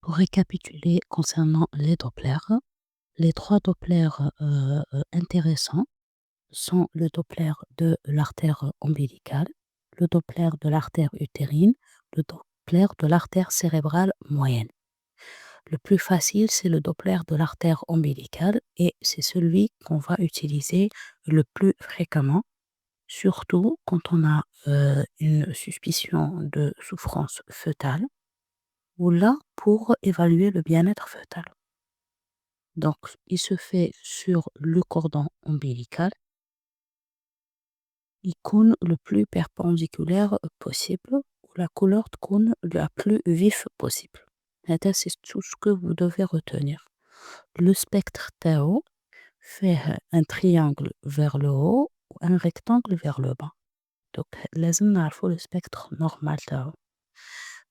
Pour récapituler concernant les trois Dopplers intéressants sont le Doppler de l'artère ombilicale, le Doppler de l'artère utérine, le Doppler de l'artère cérébrale moyenne. Le plus facile, c'est le Doppler de l'artère ombilicale et c'est celui qu'on va utiliser le plus fréquemment, surtout quand on a une suspicion de souffrance fœtale ou là pour évaluer le bien-être fœtal. Donc, il se fait sur le cordon ombilical. Il يكون le plus perpendiculaire possible ou la couleur تكون la plus vif possible. C'est tout ce que vous devez retenir. Le spectre تاعو fait un triangle vers le haut ou un rectangle vers le bas. Donc, لازم نعرفوا le spectre normal تاعو.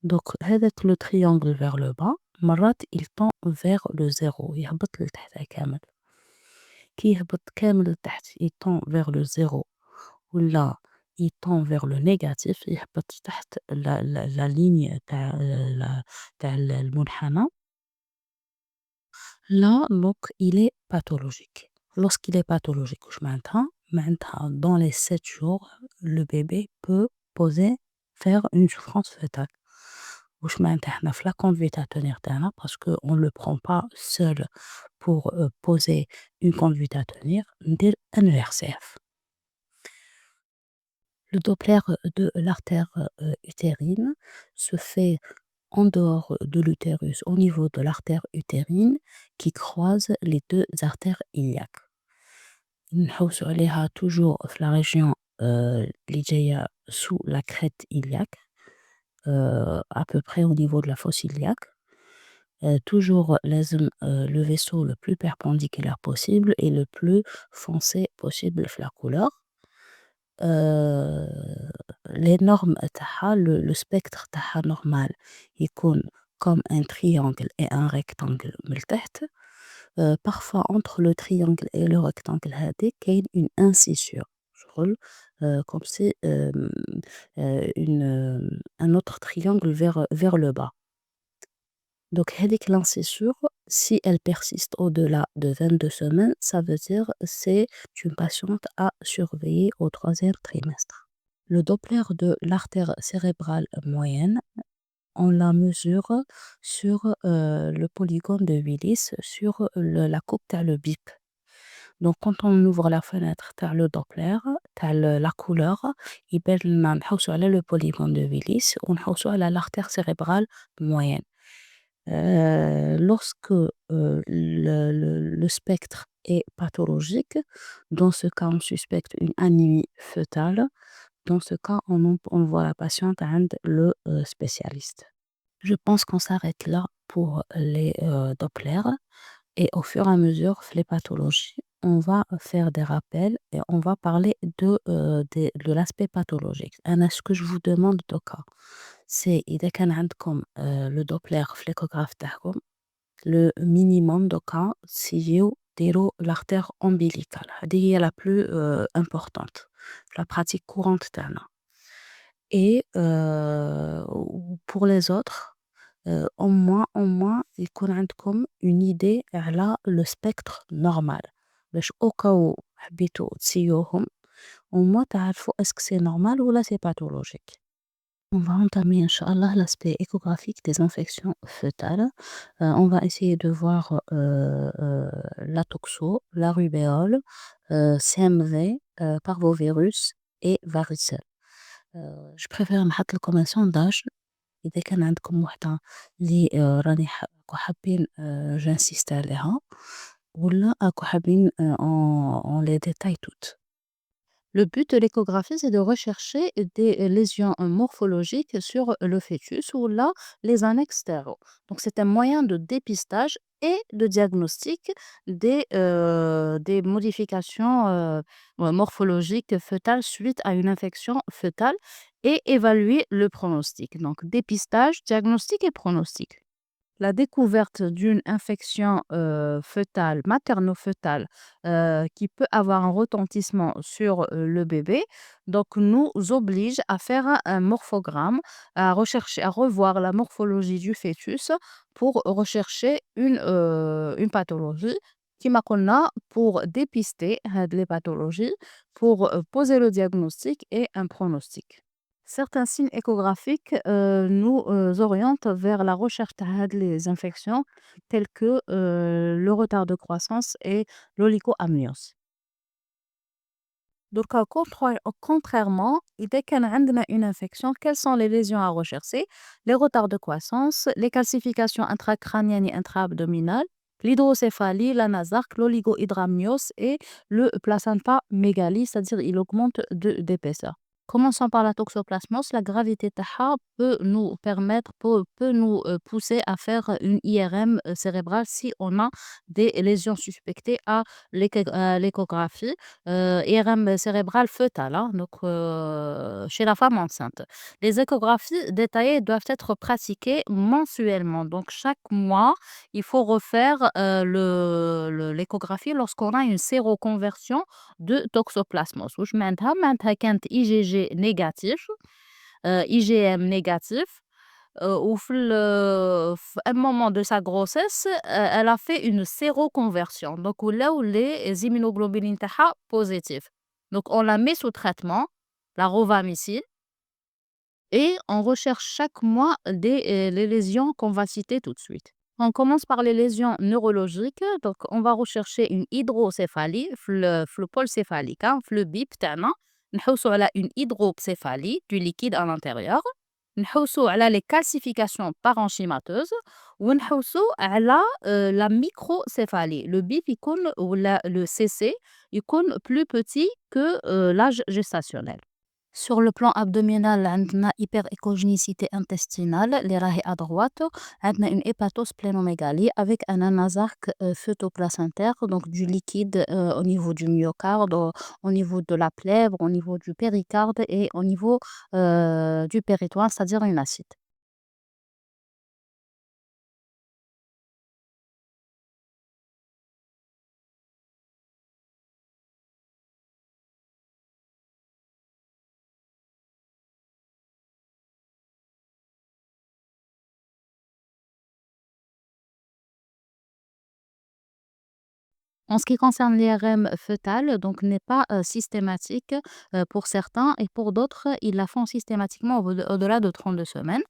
Donc, هذاك le triangle vers le bas, مرات il tend vers le zéro. يهبط لتحت كامل. كي يهبط كامل لتحت, il tend vers le zéro. Ou là, il tend vers le négatif, يهبط تحت la ligne تاع المنحنى. Là, donc, il est pathologique. Lorsqu'il est pathologique, واش معناتها؟ معناتها dans les 7 jours, le bébé peut faire une souffrance fœtale. واش معناتها حنا في la conduite à tenir تاعنا parce qu'on ne le prend pas seul pour poser une conduite à tenir, ندير un ERCF. Le Doppler de l'artère utérine se fait en dehors de l'utérus, au niveau de l'artère utérine qui croise les deux artères iliaques. نحوسوا عليها toujours في la région اللي جاية sous la crête iliaque, à peu près au niveau de la fosse iliaque. Toujours لازم le vaisseau le plus perpendiculaire possible et le plus foncé possible في la couleur. Les normes تاعها, le spectre تاعها normal يكون comme un triangle et un rectangle من التحت. Parfois entre le triangle et le rectangle هذيك كاين une incisure, شغل comme si un autre triangle vers le bas. Donc هذيك l'incisure, si elle persiste au-delà de 22 semaines, ça veut dire c'est une patiente à surveiller au 3e trimestre. Le Doppler de l'artère cérébrale moyenne, on la mesure sur le polygone de Willis, sur la coupe تاع le bip. Donc quand on ouvre la fenêtre تاع le Doppler, تاع la couleur, يبان لنا نحوسوا على le polygone de Willis ونحوسوا على l'artère cérébrale moyenne. Lorsque le spectre est pathologique, dans ce cas on suspecte une anémie fœtale. Dans ce cas, on voit la patiente à le spécialiste. Je pense qu'on s'arrête là pour les Dopplers et au fur et à mesure, les pathologies, on va faire des rappels et on va parler de l'aspect pathologique. Ce que je vous demande de cas, c'est إذا كان عندكم le Doppler في l'échographe تاعكم, le minimum de cas, تجيو ديروا l'artère ombilicale. هذه هي la plus importante, la pratique courante تاعنا. Et pour les autres, au moins يكون عندكم une idée على le spectre normal. باش au cas où حبيتوا تسيوهم, au moins تعرفوا est-ce que c'est normal ou là c'est pathologique. On va entamer, Inch'Allah, l'aspect échographique des infections fœtales. On va essayer de voir la toxo, la rubéole, CMV, parvovirus et varicelle. Je préfère نحط لكم un sondage إذا كان عندكم وحدة اللي راني حابين j'insiste عليها ولا حابين on les détaille toutes. Le but de l'échographie, c'est de rechercher des lésions morphologiques sur le fœtus ou là, les annexes stéro. Donc, c'est un moyen de dépistage et de diagnostic des modifications morphologiques fœtales suite à une infection fœtale et évaluer le pronostic. Donc, dépistage, diagnostic et pronostic. La découverte d'une infection materno-fœtale, qui peut avoir un retentissement sur le bébé, donc nous oblige à faire un morphogramme, à rechercher, à revoir la morphologie du fœtus pour rechercher une pathologie qui m'a pour dépister les pathologies, pour poser le diagnostic et un pronostic. Certains signes échographiques nous orientent vers la recherche des infections telles que le retard de croissance et l'oligoamnios. Donc, contrairement, dès qu'on a une infection, quelles sont les lésions à rechercher? Les retards de croissance, les calcifications intracrâniennes et intra-abdominales, l'hydrocéphalie, la nasarque, l'oligohydramnios et le placenta mégali, c'est-à-dire il augmente d'épaisseur. Commençons par la toxoplasmose. La gravité taha peut nous pousser à faire une IRM cérébrale si on a des lésions suspectées à l'échographie. IRM cérébrale fœtale, hein, donc chez la femme enceinte. Les échographies détaillées doivent être pratiquées mensuellement. Donc chaque mois, il faut refaire l'échographie lorsqu'on a une séroconversion de toxoplasmose. واش معناتها كانت IgG négatif, IgM négatif, في un moment de sa grossesse, elle a fait une séroconversion. Donc ولاو les immunoglobulines تاعها positifs. Donc on la met sous traitement, la rovamicine, et on recherche chaque mois les lésions qu'on va citer tout de suite. On commence par les lésions neurologiques. Donc on va rechercher une hydrocéphalie في le pôle céphalique, hein, في le bip تاعنا. نحوسوا على une hydrocéphalie du liquide à l'intérieur. نحوسوا على les calcifications parenchymateuses ونحوسوا على la microcéphalie. Le bip يكون ولا le CC يكون plus petit que l'âge gestationnel. Sur le plan abdominal, عندنا hyperéchogenicité intestinale اللي راهي à droite. عندنا une hépatosplénomégalie avec un anasarque fœtoplacentaire, donc du liquide au niveau du myocarde, au niveau de la plèvre, au niveau du péricarde et au niveau du péritoine, c'est-à-dire une acide. En ce qui concerne l'IRM fœtale, donc n'est pas systématique pour certains, et pour d'autres, ils la font systématiquement au-delà de 32 semaines,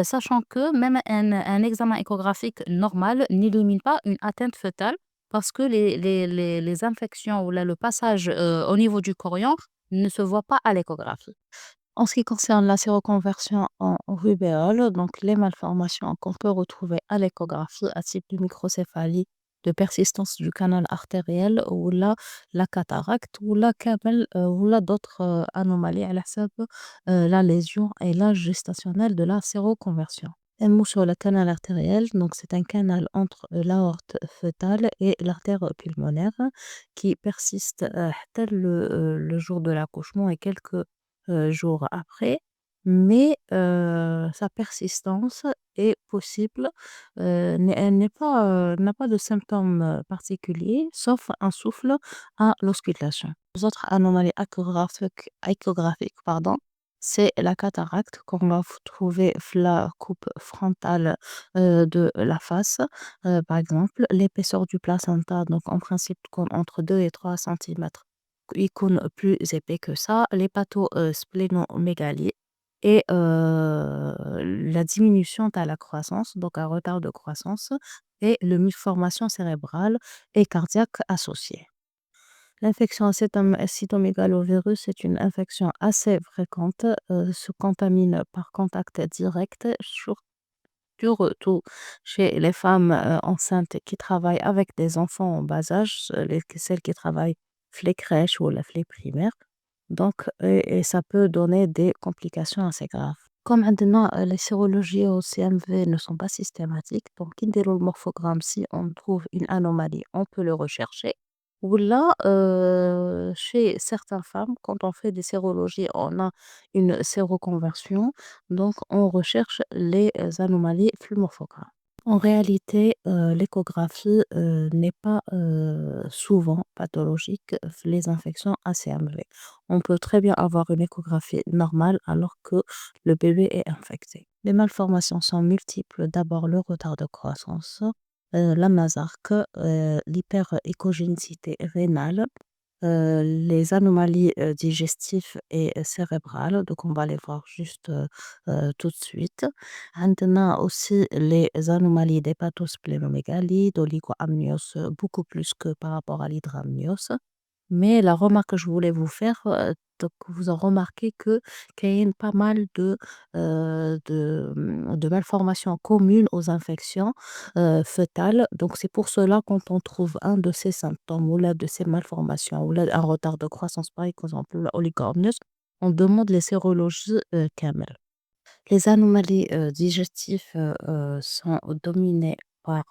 sachant que même un examen échographique normal n'élimine pas une atteinte fœtale parce que les infections ou là, le passage au niveau du chorion ne se voit pas à l'échographie. En ce qui concerne la séroconversion en rubéole, donc les malformations qu'on peut retrouver à l'échographie à type de microcéphalie, de persistance du canal artériel ou là la cataracte ou là ou là d'autres anomalies à la la lésion et l'âge gestationnel de la séroconversion. Un mot sur le canal artériel, donc c'est un canal entre l'aorte fœtale et l'artère pulmonaire qui persiste حتى le jour de l'accouchement et quelques jours après, mais sa persistance est possible, elle n'a pas de symptômes particuliers, sauf un souffle à l'auscultation. Les autres anomalies échographiques, pardon, c'est la cataracte qu'on va trouver la coupe frontale de la face, par exemple, l'épaisseur du placenta, donc en principe entre 2 et 3 centimètres يكون plus épais que ça, l'hépatosplénomégalie et la diminution de la croissance, donc un retard de croissance et le malformation cérébrale et cardiaque associée. L'infection cytomégalovirus est une infection assez fréquente, se contamine par contact direct, surtout chez les femmes enceintes qui travaillent avec des enfants en bas âge, celles qui travaillent les crèches ou les primaires. Donc, et ça peut donner des complications assez graves. Comme maintenant, les sérologies au CMV ne sont pas systématiques, donc le morphogramme, si on trouve une anomalie, on peut le rechercher. Ou là, chez certaines femmes, quand on fait des sérologies, on a une séroconversion, donc on recherche les anomalies flux morphogramme. En réalité, l'échographie, n'est pas, souvent pathologique les infections ACMV. On peut très bien avoir une échographie normale alors que le bébé est infecté. Les malformations sont multiples. D'abord, le retard de croissance, la nasarque, l'hyperéchogénicité rénale, les anomalies, digestives et cérébrales, donc on va les voir juste, tout de suite. عندنا aussi les anomalies d'hépatosplénomégalie, d'oligoamnios, beaucoup plus que par rapport à l'hydramnios. Mais la remarque que je voulais vous faire, donc vous en remarquez que qu'il y a pas mal de malformations communes aux infections, fœtales. Donc c'est pour cela quand on trouve un de ces symptômes ou là de ces malformations ou là un retard de croissance par exemple, l'oligoamnios, on demande les sérologies, كامل. Les anomalies, digestives, sont dominées par,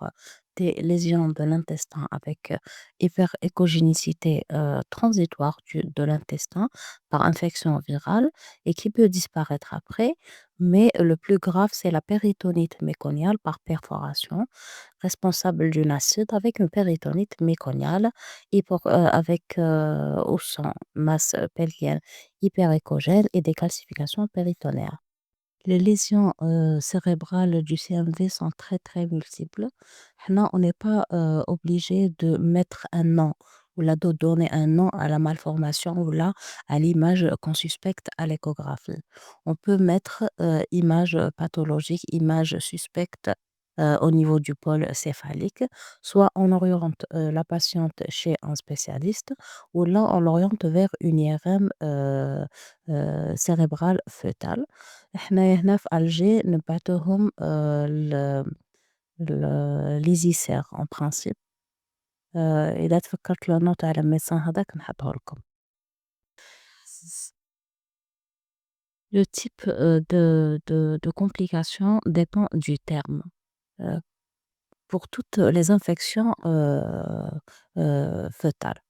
des lésions de l'intestin avec, hyperéchogénicité, transitoire de l'intestin par infection virale et qui peut disparaître après. Mais le plus grave, c'est la péritonite méconiale par perforation, responsable d'une acide avec une péritonite méconiale avec, au sang, masse pelvienne hyperéchogène et des calcifications péritonéales. Les lésions, cérébrales du CMV sont très, très multiples. Là, on n'est pas, obligé de mettre un nom ou là de donner un nom à la malformation ou là à l'image qu'on suspecte à l'échographie. On peut mettre, image, pathologique, image suspecte, au niveau du pôle céphalique. Soit on oriente, la patiente chez un spécialiste ou là on l'oriente vers une IRM, cérébrale fœtale. إحنا هنا في Alger نبعتوهم l'Easycer en principe. إذا تفكرت le nom تاع الميدسان هذاك نحطه لكم. Le type, de complication dépend du terme. Heu, pour toutes les infections, fœtales,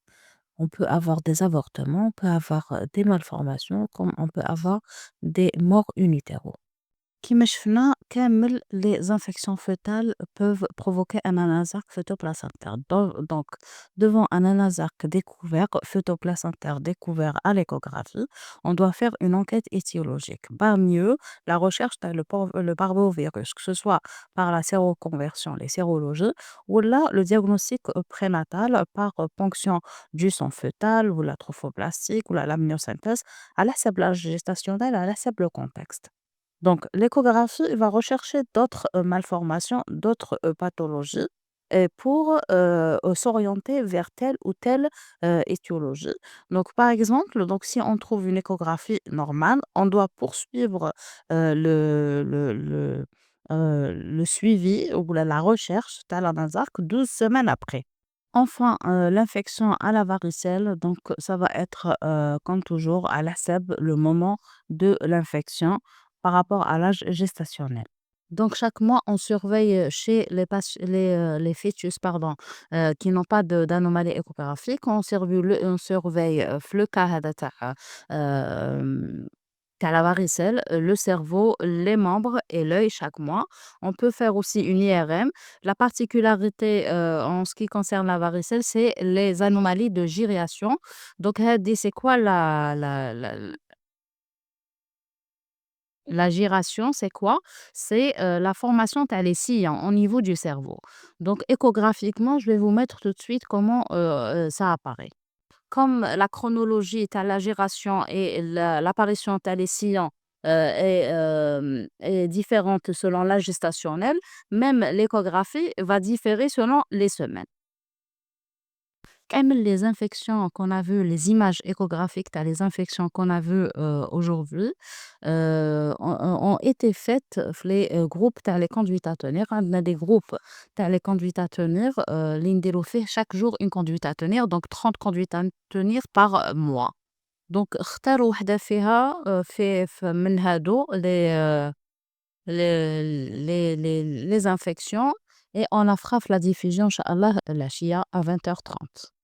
on peut avoir des avortements, on peut avoir, des malformations, comme on peut avoir des morts unitéraux. كيما شفنا كامل les infections fœtales peuvent provoquer un anasarque fœtoplacentaire. Donc, devant un anasarque découvert, fœtoplacentaire découvert à l'échographie, on doit faire une enquête étiologique. Pas mieux, la recherche dans le parvovirus, que ce soit par la séroconversion, les sérologies, ou là, le diagnostic prénatal par ponction du sang fœtal, ou la trophoblastique, ou la lamniosynthèse, à la l'âge gestationnel, à la le contexte. Donc, l'échographie va rechercher d'autres malformations, d'autres pathologies et pour s'orienter vers telle ou telle étiologie. Donc, par exemple, donc, si on trouve une échographie normale, on doit poursuivre le suivi ou la recherche de la nasarque 12 semaines après. Enfin, l'infection à la varicelle, donc ça va être, comme toujours à la SEB, le moment de l'infection par rapport à l'âge gestationnel. Donc chaque mois, on surveille, chez les fœtus, pardon, qui n'ont pas d'anomalie échographique, on surveille, في le cas هذا تاع la varicelle, le cerveau, les membres et l'œil chaque mois. On peut faire aussi une IRM. La particularité, en ce qui concerne la varicelle, c'est les anomalies de gériation. Donc هذه c'est quoi la giration, c'est quoi? C'est, la formation تاع les sillons au niveau du cerveau. Donc échographiquement, je vais vous mettre tout de suite comment, ça apparaît. Comme la chronologie tu la gération et l'apparition tu les sillons, est différente selon l'âge gestationnel, même l'échographie va différer selon les semaines. كامل les infections qu'on a vues, les images échographiques tu les infections qu'on a vues, aujourd'hui, ont été faites في les, groupes تاع les conduites à tenir. عندنا des groupes تاع les conduites à tenir, اللي نديرو فيه chaque jour une conduite à tenir, donc 30 conduites à tenir par mois. Donc اختاروا وحدة فيها، من هادو les infections et on la fera في la diffusion إن شاء الله العشية à 20h30.